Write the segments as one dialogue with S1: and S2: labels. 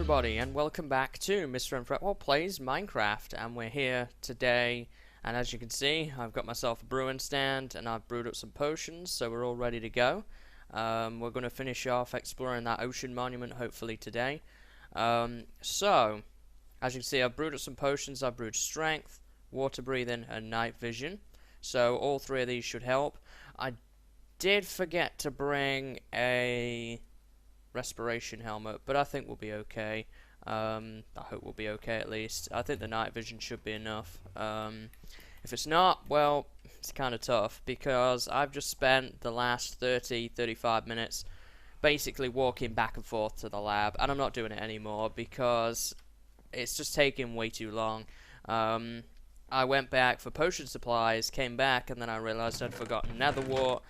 S1: everybody, and welcome back to MrMFretwell Plays Minecraft, and we're here today, and as you can see, I've got myself a brewing stand, and I've brewed up some potions, so we're all ready to go. We're going to finish off exploring that ocean monument, hopefully today. So, as you can see, I've brewed up some potions. I've brewed strength, water breathing, and night vision, so all three of these should help. I did forget to bring a respiration helmet, but I think we'll be okay. I hope we'll be okay at least. I think the night vision should be enough. If it's not, well, it's kind of tough because I've just spent the last 30-35 minutes basically walking back and forth to the lab, and I'm not doing it anymore because it's just taking way too long. I went back for potion supplies, came back, and then I realized I'd forgotten nether wart,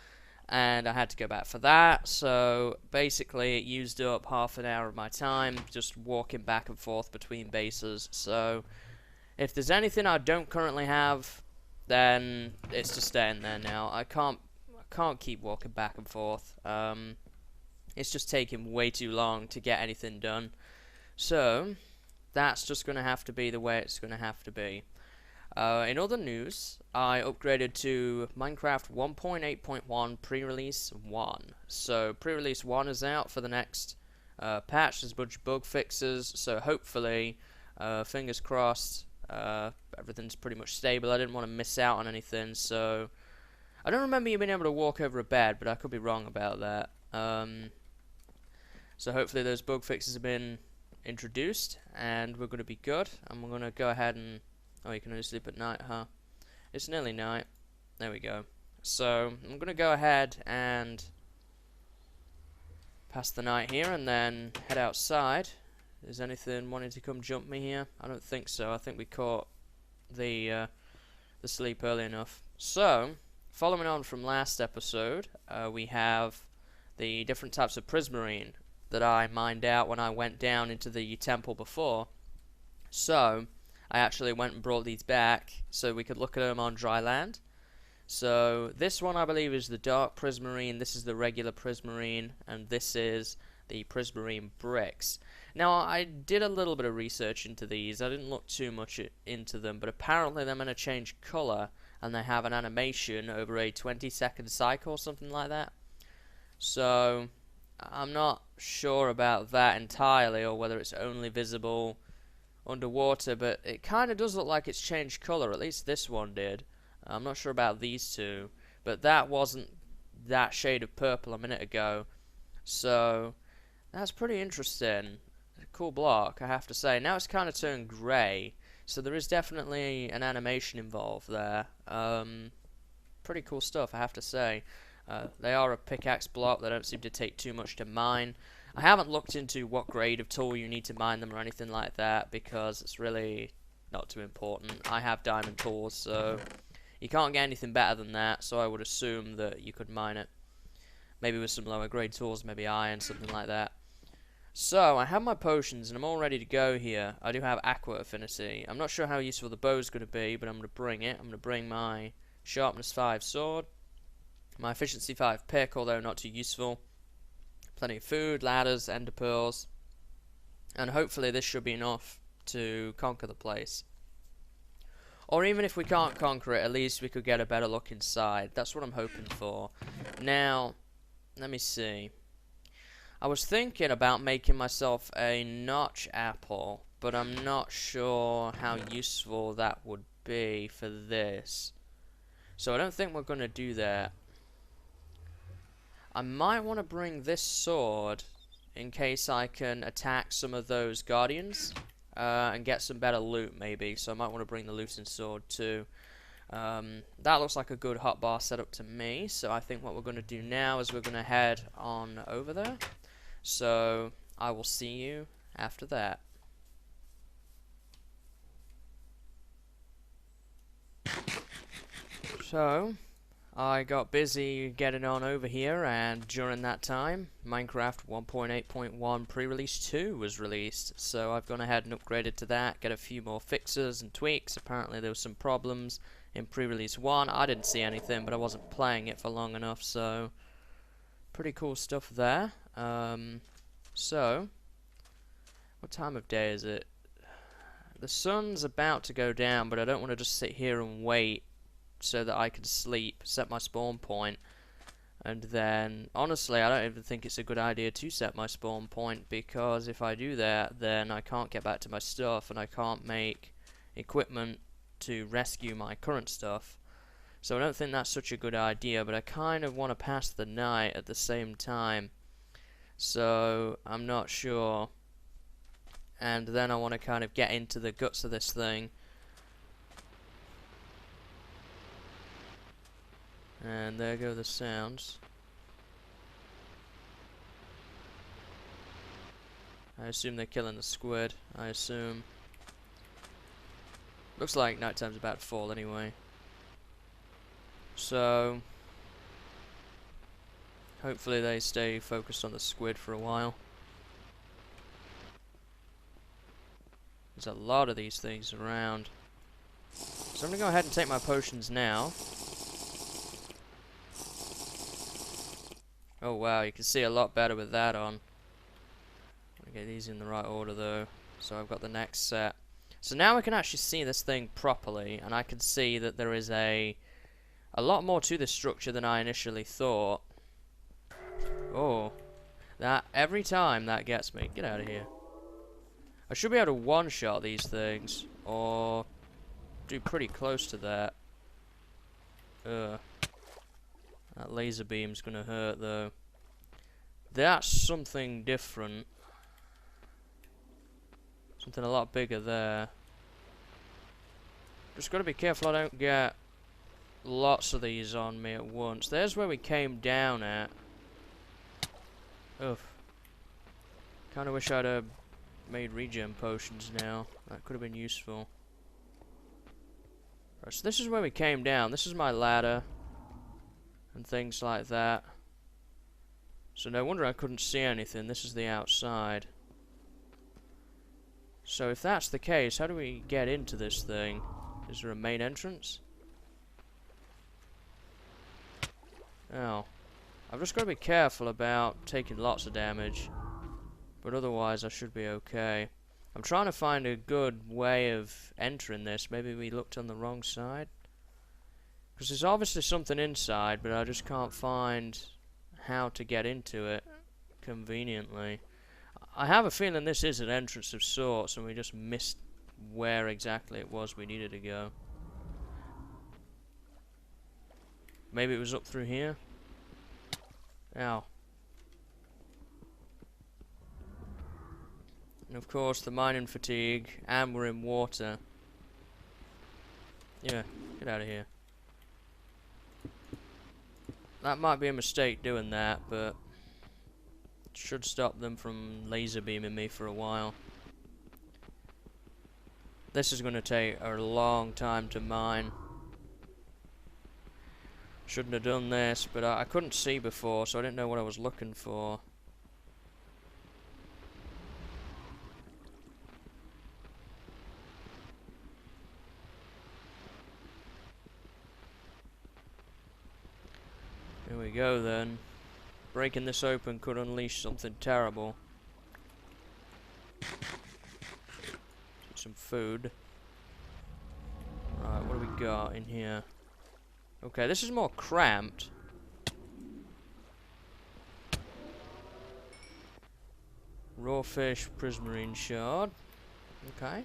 S1: and I had to go back for that. So basically it used up half an hour of my time just walking back and forth between bases. So if there's anything I don't currently have, then it's just staying there now. I can't keep walking back and forth. It's just taking way too long to get anything done. So that's just going to have to be the way it's going to have to be. In other news, I upgraded to Minecraft 1.8.1 pre-release 1. So pre-release 1 is out for the next patch. There's a bunch of bug fixes, so hopefully, fingers crossed, everything's pretty much stable. I didn't want to miss out on anything, so I don't remember you being able to walk over a bed, but I could be wrong about that. So hopefully those bug fixes have been introduced, and we're going to be good, and we're going to go ahead and... Oh, you can only sleep at night, huh? It's nearly night. There we go. So, I'm going to go ahead and pass the night here and then head outside. Is anything wanting to come jump me here? I don't think so. I think we caught the sleep early enough. So, following on from last episode, we have the different types of prismarine that I mined out when I went down into the temple before. So, I actually went and brought these back so we could look at them on dry land. So this one I believe is the dark prismarine, this is the regular prismarine, and this is the prismarine bricks. Now I did a little bit of research into these. I didn't look too much into them, but apparently they're going to change colour and they have an animation over a 20-second cycle or something like that. So I'm not sure about that entirely, or whether it's only visible underwater, but it kind of does look like it's changed colour. At least this one did. I'm not sure about these two, but that wasn't that shade of purple a minute ago, so that's pretty interesting. A cool block, I have to say. Now it's kind of turned grey, so there is definitely an animation involved there. Pretty cool stuff, I have to say. They are a pickaxe block. They don't seem to take too much to mine. I haven't looked into what grade of tool you need to mine them or anything like that, because it's really not too important. I have diamond tools, so you can't get anything better than that, so I would assume that you could mine it. Maybe with some lower grade tools, maybe iron, something like that. So, I have my potions, and I'm all ready to go here. I do have aqua affinity. I'm not sure how useful the bow is going to be, but I'm going to bring it. I'm going to bring my sharpness 5 sword, my efficiency 5 pick, although not too useful. Plenty of food, ladders, ender pearls, and hopefully this should be enough to conquer the place. Or even if we can't conquer it, at least we could get a better look inside. That's what I'm hoping for. Now, let me see. I was thinking about making myself a notch apple, but I'm not sure how useful that would be for this. So I don't think we're going to do that. I might want to bring this sword in case I can attack some of those guardians and get some better loot maybe. So I might want to bring the looting sword too. That looks like a good hotbar setup to me. So I think what we're going to do now is we're going to head on over there. So I will see you after that. So I got busy getting on over here, and during that time, Minecraft 1.8.1 pre-release 2 was released, so I've gone ahead and upgraded to that, get a few more fixes and tweaks. Apparently there were some problems in pre-release 1. I didn't see anything, but I wasn't playing it for long enough, so pretty cool stuff there. So What time of day is it? The sun's about to go down, but I don't want to just sit here and wait so that I can sleep, set my spawn point, and then, honestly, I don't even think it's a good idea to set my spawn point, because if I do that, then I can't get back to my stuff, and I can't make equipment to rescue my current stuff. So I don't think that's such a good idea, but I kind of want to pass the night at the same time, so I'm not sure. And then I want to kind of get into the guts of this thing. And there go the sounds. I assume they're killing the squid. I assume. Looks like nighttime's about to fall anyway. So hopefully they stay focused on the squid for a while. There's a lot of these things around. So I'm going to go ahead and take my potions now. Oh wow, you can see a lot better with that on. I'm going to get these in the right order though. So I've got the next set. So now I can actually see this thing properly, and I can see that there is a lot more to this structure than I initially thought. Oh, that every time that gets me. Get out of here. I should be able to one-shot these things, or do pretty close to that. That laser beam's gonna hurt though. That's something different. Something a lot bigger there. Just gotta be careful I don't get lots of these on me at once. There's where we came down at. Oof. Kinda wish I'd have made regen potions now. That could have been useful. Right, so this is where we came down. This is my ladder. And things like that. So no wonder I couldn't see anything. This is the outside. So if that's the case, how do we get into this thing? Is there a main entrance? Oh. I've just got to be careful about taking lots of damage. But otherwise I should be okay. I'm trying to find a good way of entering this. Maybe we looked on the wrong side. Because there's obviously something inside, but I just can't find how to get into it conveniently. I have a feeling this is an entrance of sorts, and we just missed where exactly it was we needed to go. Maybe it was up through here? Ow. And of course the mining fatigue, and we're in water. Yeah, get out of here. That might be a mistake doing that, but it should stop them from laser beaming me for a while. This is going to take a long time to mine. Shouldn't have done this, but I couldn't see before, so I didn't know what I was looking for. Here we go then. Breaking this open could unleash something terrible. Some food. Right, what do we got in here? Okay, this is more cramped. Raw fish, prismarine shard. Okay.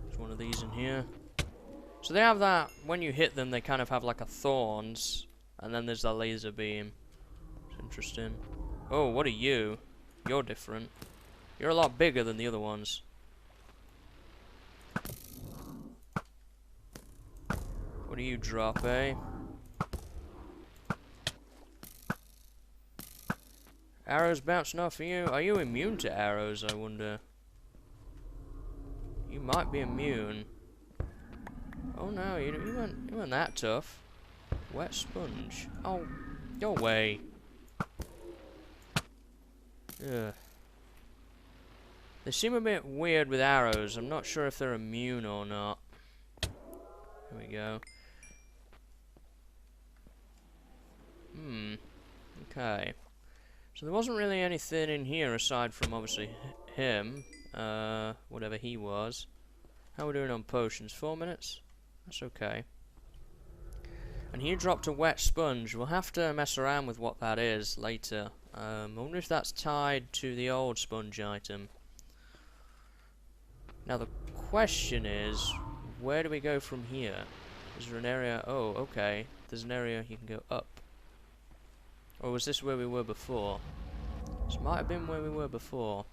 S1: There's one of these in here. So they have that, when you hit them, they kind of have like a thorns. And then there's the laser beam. It's interesting. Oh, what are you? You're different. You're a lot bigger than the other ones. What do you drop, eh? Arrows bouncing off of you? Are you immune to arrows, I wonder? You might be immune. Oh no, you weren't that tough. Wet sponge. Oh, go away. Ugh. They seem a bit weird with arrows. I'm not sure if they're immune or not. Here we go. Okay. So there wasn't really anything in here aside from obviously him, whatever he was. How are we doing on potions? 4 minutes? That's okay. And he dropped a wet sponge. We'll have to mess around with what that is later. I wonder if that's tied to the old sponge item. Now the question is, where do we go from here? Is there an area? Oh, okay. There's an area you can go up. Or was this where we were before? This might have been where we were before.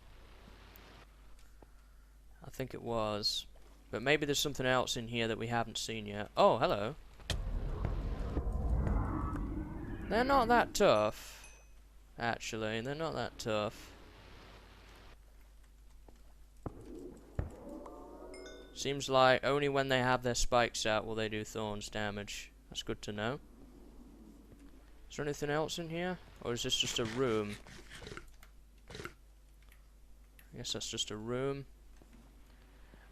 S1: I think it was. But maybe there's something else in here that we haven't seen yet. Oh, hello. They're not that tough. Actually, they're not that tough. Seems like only when they have their spikes out will they do thorns damage. That's good to know. Is there anything else in here? Or is this just a room? I guess that's just a room.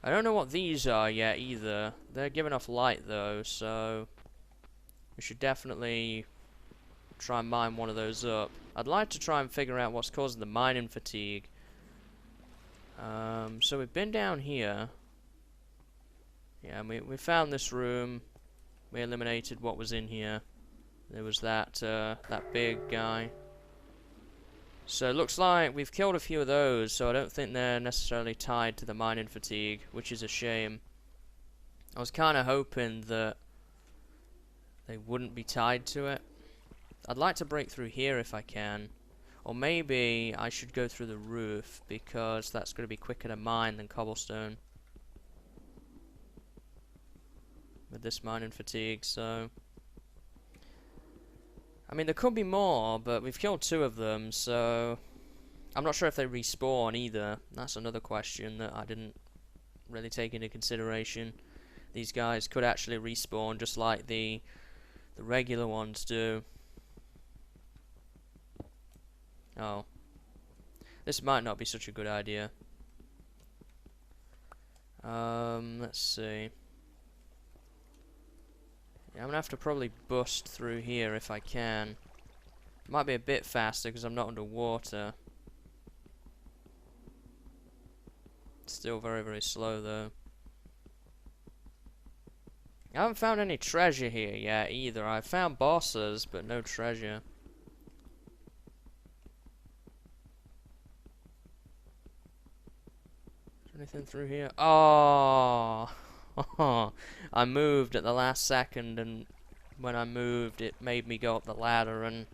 S1: I don't know what these are yet either. They're giving off light though, so we should definitely try and mine one of those up. I'd like to try and figure out what's causing the mining fatigue. So we've been down here. Yeah, we found this room. We eliminated what was in here. There was that big guy. So it looks like we've killed a few of those, so I don't think they're necessarily tied to the mining fatigue, which is a shame. I was kind of hoping that they wouldn't be tied to it. I'd like to break through here if I can. Or maybe I should go through the roof, because that's going to be quicker to mine than cobblestone. With this mining fatigue, so... I mean, there could be more, but we've killed 2 of them, so... I'm not sure if they respawn either. That's another question that I didn't really take into consideration. These guys could actually respawn just like the regular ones do. Oh. This might not be such a good idea. Let's see. Yeah, I'm gonna have to probably bust through here if I can. Might be a bit faster because I'm not underwater. Still very, very slow though. I haven't found any treasure here yet either. I've found bosses, but no treasure. Is there anything through here? Oh! I moved at the last second, and when I moved it made me go up the ladder and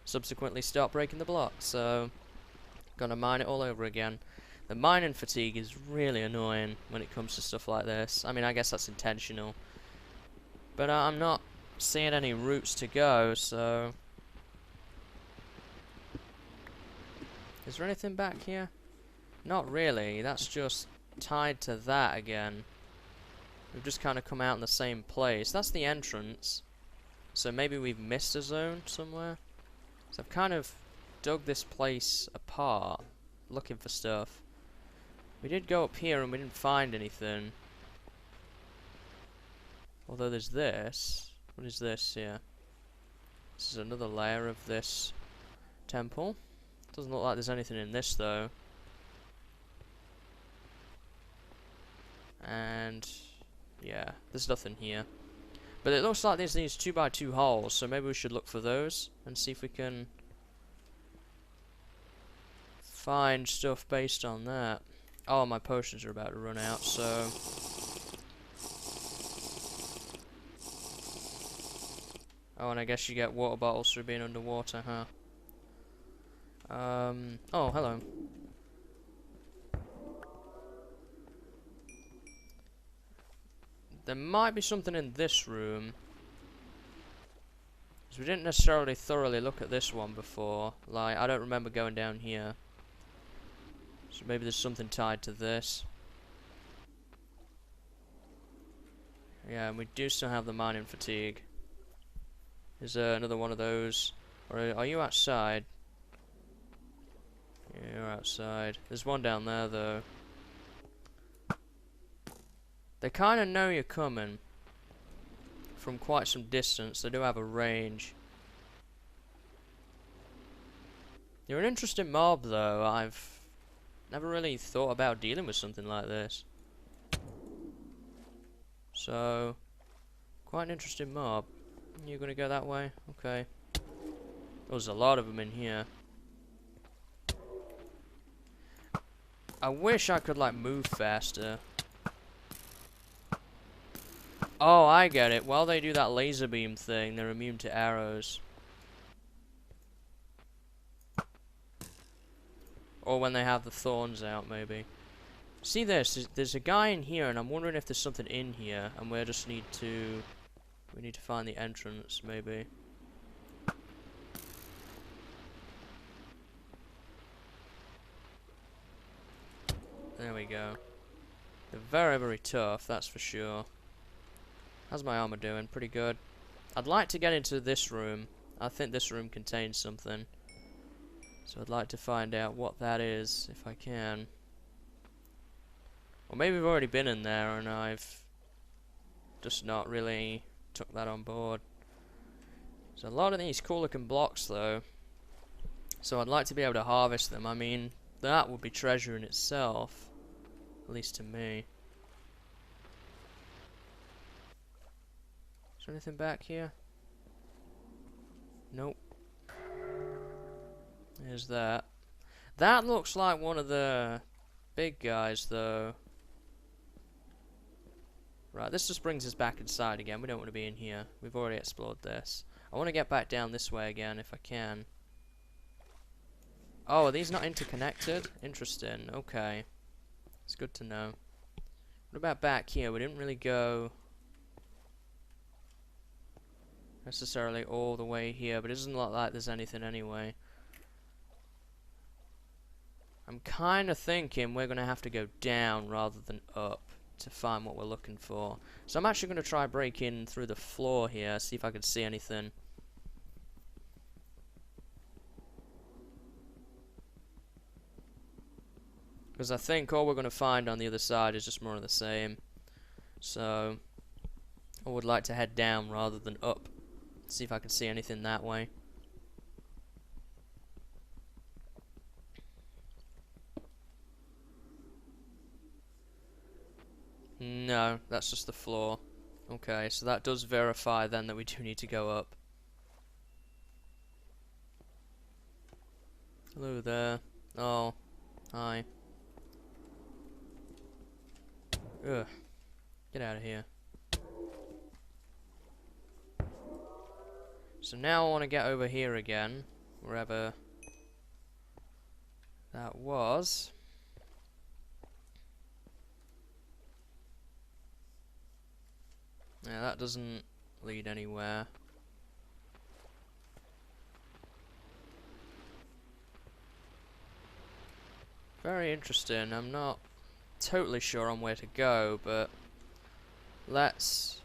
S1: subsequently start breaking the blocks, so gonna mine it all over again. The mining fatigue is really annoying when it comes to stuff like this. I mean, I guess that's intentional, but I'm not seeing any routes to go, so... Is there anything back here? Not really, that's just tied to that again. We've just kind of come out in the same place. That's the entrance. So maybe we've missed a zone somewhere. So I've kind of dug this place apart, looking for stuff. We did go up here and we didn't find anything. Although there's this. What is this here? This is another layer of this temple. Doesn't look like there's anything in this though. And... yeah, there's nothing here. But it looks like there's these 2x2 holes, so maybe we should look for those and see if we can find stuff based on that. Oh, my potions are about to run out, so... oh, and I guess you get water bottles for being underwater, huh? Oh, hello. There might be something in this room. Because we didn't necessarily thoroughly look at this one before. Like, I don't remember going down here. So maybe there's something tied to this. Yeah, and we do still have the mining fatigue. Is there another one of those? Or are you outside? Yeah, you're outside. There's one down there, though. They kind of know you're coming from quite some distance. They do have a range. You're an interesting mob, though. I've never really thought about dealing with something like this. So, quite an interesting mob. You're gonna go that way? Okay. There's a lot of them in here. I wish I could, like, move faster. Oh, I get it. While they do that laser beam thing, they're immune to arrows. Or when they have the thorns out, maybe. See this? There's a guy in here, and I'm wondering if there's something in here, and we just need to... We need to find the entrance, maybe. There we go. They're very, very tough, that's for sure. How's my armor doing? Pretty good. I'd like to get into this room. I think this room contains something. So I'd like to find out what that is, if I can. Or maybe we've already been in there and I've just not really took that on board. There's a lot of these cool looking blocks though. So I'd like to be able to harvest them. I mean, that would be treasure in itself. At least to me. Is there anything back here? Nope. There's that. That looks like one of the big guys though. Right, this just brings us back inside again. We don't want to be in here. We've already explored this. I want to get back down this way again if I can. Oh, are these not interconnected? Interesting. Okay. It's good to know. What about back here? We didn't really go necessarily all the way here, but it doesn't look like there's anything anyway. I'm kind of thinking we're going to have to go down rather than up to find what we're looking for. So I'm actually going to try breaking through the floor here, see if I can see anything. Because I think all we're going to find on the other side is just more of the same. So I would like to head down rather than up. See if I can see anything that way. No, that's just the floor. Okay, so that does verify then that we do need to go up. Hello there. Oh, hi. Ugh. Get out of here. So now I want to get over here again, wherever that was. Yeah, that doesn't lead anywhere. Very interesting. I'm not totally sure on where to go, but let's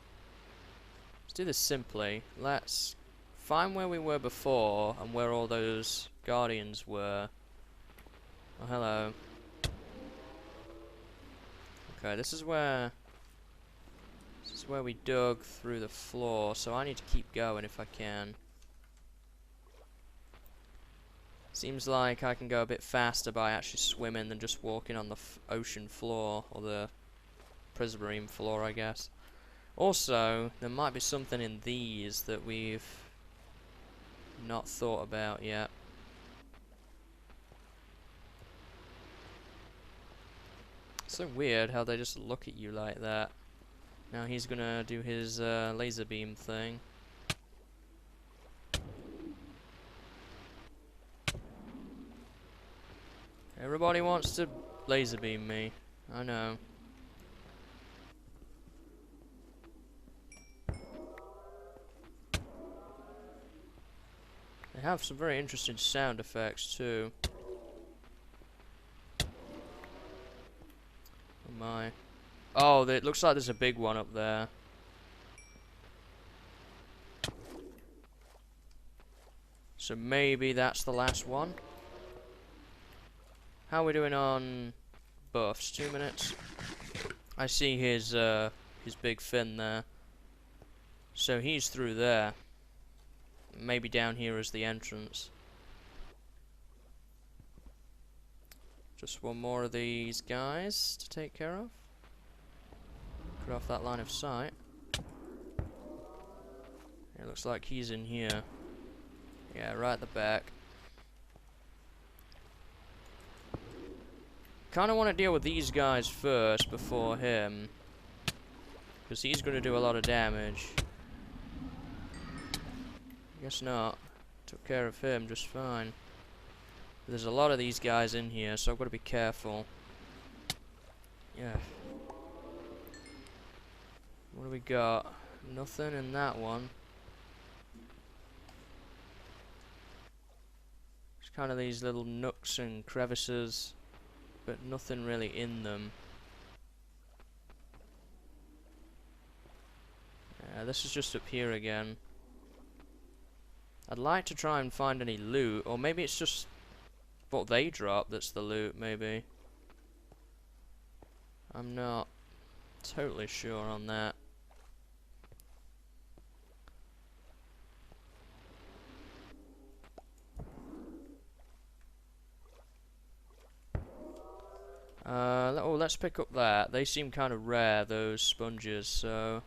S1: do this simply. Let's find where we were before and where all those guardians were. Oh, hello. Okay, this is where we dug through the floor, so I need to keep going if I can. Seems like I can go a bit faster by actually swimming than just walking on the ocean floor, or the prismarine floor, I guess. Also, there might be something in these that we've not thought about yet. It's so weird how they just look at you like that. Now he's gonna do his laser beam thing. Everybody wants to laser beam me. I know. They have some very interesting sound effects too. Oh my. Oh, it looks like there's a big one up there. So maybe that's the last one. How are we doing on buffs? 2 minutes. I see his big fin there. So he's through there. Maybe down here is the entrance. Just one more of these guys to take care of. Cut off that line of sight. It looks like he's in here. Yeah, right at the back. Kind of want to deal with these guys first before him, because he's going to do a lot of damage. Guess not. Took care of him just fine. There's a lot of these guys in here, so I've got to be careful. Yeah. What do we got? Nothing in that one. Just kind of these little nooks and crevices, but nothing really in them. This is just up here again. I'd like to try and find any loot, or maybe it's just what they drop that's the loot, maybe. I'm not totally sure on that. Let's pick up that. They seem kind of rare, those sponges, so...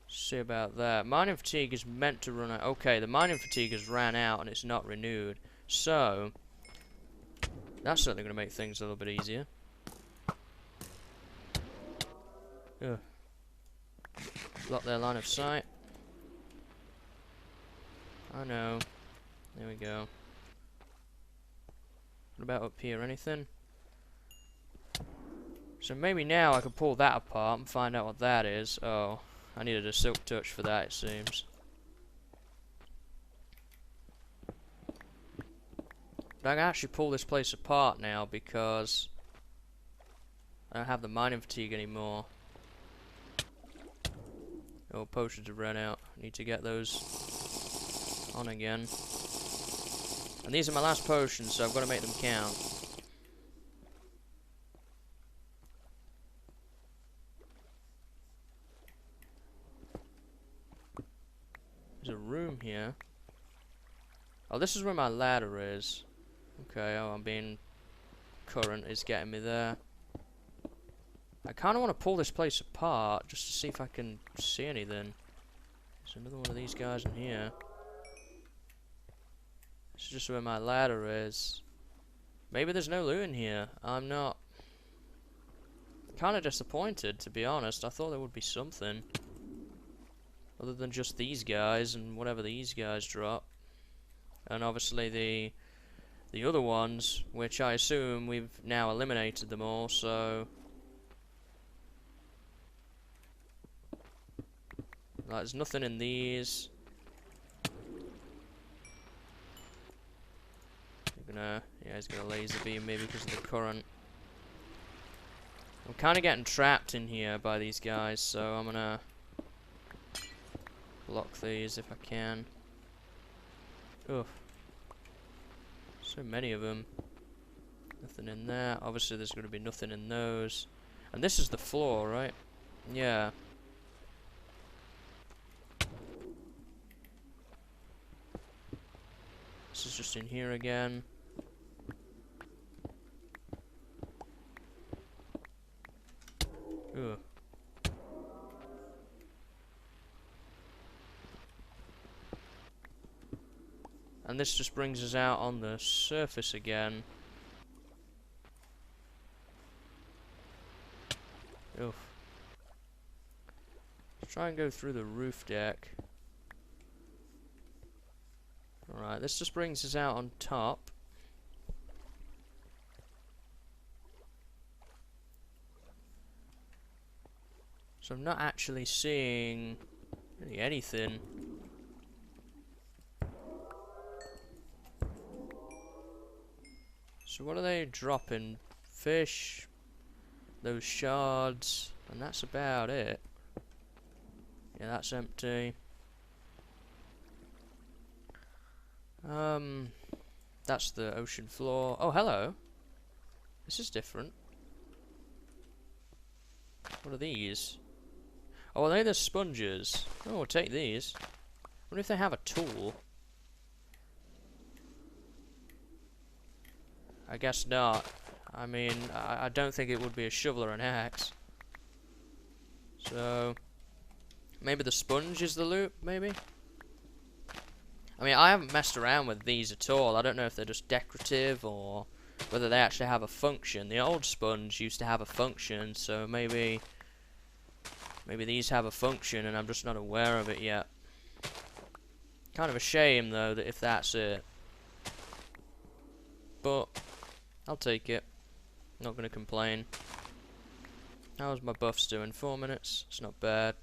S1: see about that. Mining fatigue is meant to run out. Okay, the mining fatigue has ran out and it's not renewed. So, that's certainly going to make things a little bit easier. Ugh. Block their line of sight. I know. There we go. What about up here? Anything? So maybe now I could pull that apart and find out what that is. Oh, I needed a silk touch for that, it seems. But I can actually pull this place apart now because I don't have the mining fatigue anymore. Oh, potions have run out. I need to get those on again. And these are my last potions, so I've got to make them count. There's a room here. Oh, this is where my ladder is. Okay, oh, I'm being... current is getting me there. I kind of want to pull this place apart, just to see if I can see anything. There's another one of these guys in here. This is just where my ladder is. Maybe there's no loot in here. I'm not... kind of disappointed, to be honest. I thought there would be something. Other than just these guys and whatever these guys drop. And obviously the other ones, which I assume we've now eliminated them all, so... like, there's nothing in these. Yeah, he's gonna laser beam me because of the current. I'm kind of getting trapped in here by these guys, so I'm gonna block these if I can. Ugh. So many of them. Nothing in there. Obviously there's going to be nothing in those. And this is the floor, right? Yeah. This is just in here again. Ugh. And this just brings us out on the surface again. Oof. Let's try and go through the roof deck. Alright, this just brings us out on top. So I'm not actually seeing really anything. So what are they dropping? Fish, those shards, and that's about it. Yeah, that's empty. That's the ocean floor. Oh, hello. This is different. What are these? Oh, are they the sponges? Oh, we'll take these. I wonder if they have a tool. I guess not. I mean, I don't think it would be a shovel or an axe. So, maybe the sponge is the loot, maybe? I mean, I haven't messed around with these at all. I don't know if they're just decorative or whether they actually have a function. The old sponge used to have a function, so maybe these have a function and I'm just not aware of it yet. Kind of a shame, though, that if that's it. But I'll take it. Not going to complain. How's my buffs doing? 4 minutes? It's not bad.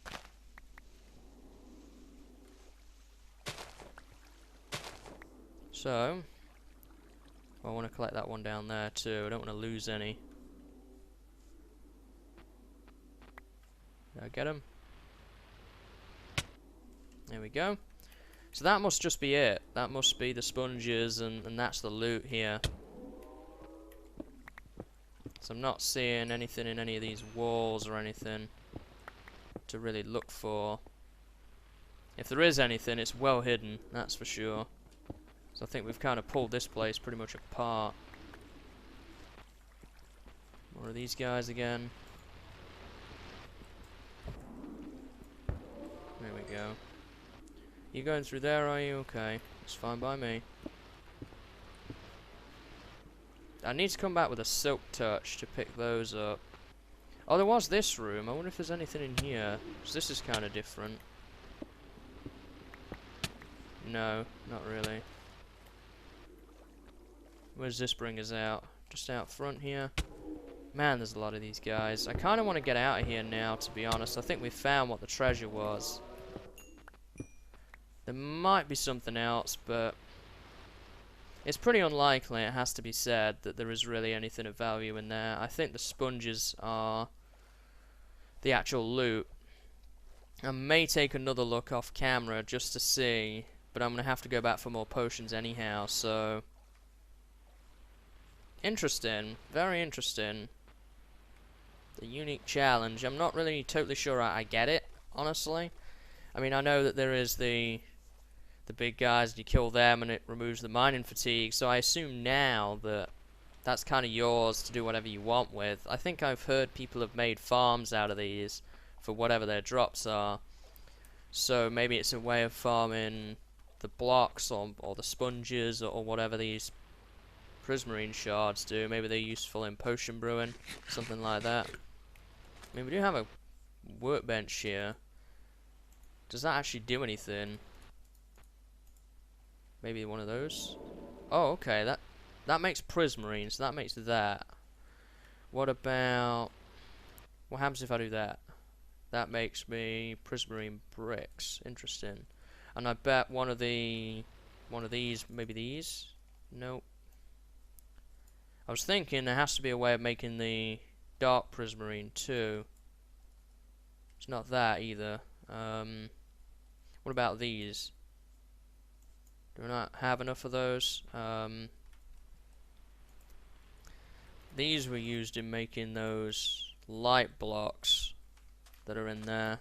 S1: So, I want to collect that one down there too. I don't want to lose any. Did I get him? There we go. So that must just be it. That must be the sponges, and that's the loot here. So I'm not seeing anything in any of these walls or anything to really look for. If there is anything, it's well hidden, that's for sure. So I think we've kind of pulled this place pretty much apart. More of these guys again. There we go. You going through there, are you? Okay. It's fine by me. I need to come back with a silk touch to pick those up. Oh, there was this room. I wonder if there's anything in here. 'Cause this is kind of different. No, not really. Where does this bring us out? Just out front here. Man, there's a lot of these guys. I kind of want to get out of here now, to be honest. I think we found what the treasure was. There might be something else, but it's pretty unlikely, it has to be said, that there is really anything of value in there. I think the sponges are the actual loot. I may take another look off camera just to see, but I'm going to have to go back for more potions anyhow, so... Interesting. Very interesting. The unique challenge. I'm not really totally sure I get it, honestly. I mean, I know that there is the big guys, and you kill them and it removes the mining fatigue, so I assume now that that's kind of yours to do whatever you want with. I think I've heard people have made farms out of these for whatever their drops are. So maybe it's a way of farming the blocks or the sponges or whatever these prismarine shards do. Maybe they're useful in potion brewing, something like that. I mean, we do have a workbench here. Does that actually do anything? Maybe one of those. Oh, okay. That makes prismarine, so that makes that. What about... What happens if I do that? That makes me prismarine bricks. Interesting. And I bet one of these, maybe these? Nope. I was thinking there has to be a way of making the dark prismarine too. It's not that either. What about these? Do we not have enough of those? These were used in making those light blocks that are in there.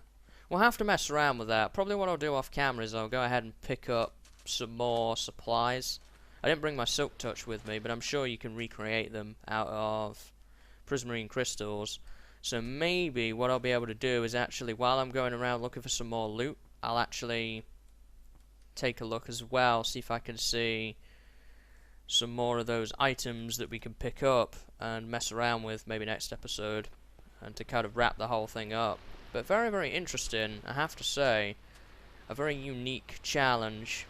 S1: We'll have to mess around with that. Probably what I'll do off camera is I'll go ahead and pick up some more supplies. I didn't bring my silk touch with me, but I'm sure you can recreate them out of prismarine crystals. So maybe what I'll be able to do is actually, while I'm going around looking for some more loot, I'll actually take a look as well, see if I can see some more of those items that we can pick up and mess around with maybe next episode, and to kind of wrap the whole thing up. But very, very interesting, I have to say. A very unique challenge.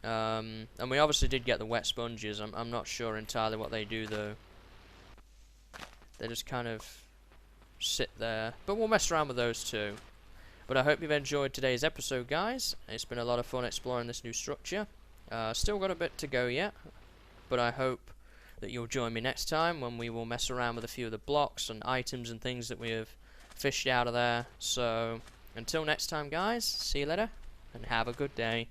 S1: And we obviously did get the wet sponges. I'm not sure entirely what they do though. They just kind of sit there. But we'll mess around with those too. But I hope you've enjoyed today's episode, guys. It's been a lot of fun exploring this new structure. Still got a bit to go yet, but I hope that you'll join me next time when we will mess around with a few of the blocks and items and things that we have fished out of there. So, until next time, guys, see you later, and have a good day.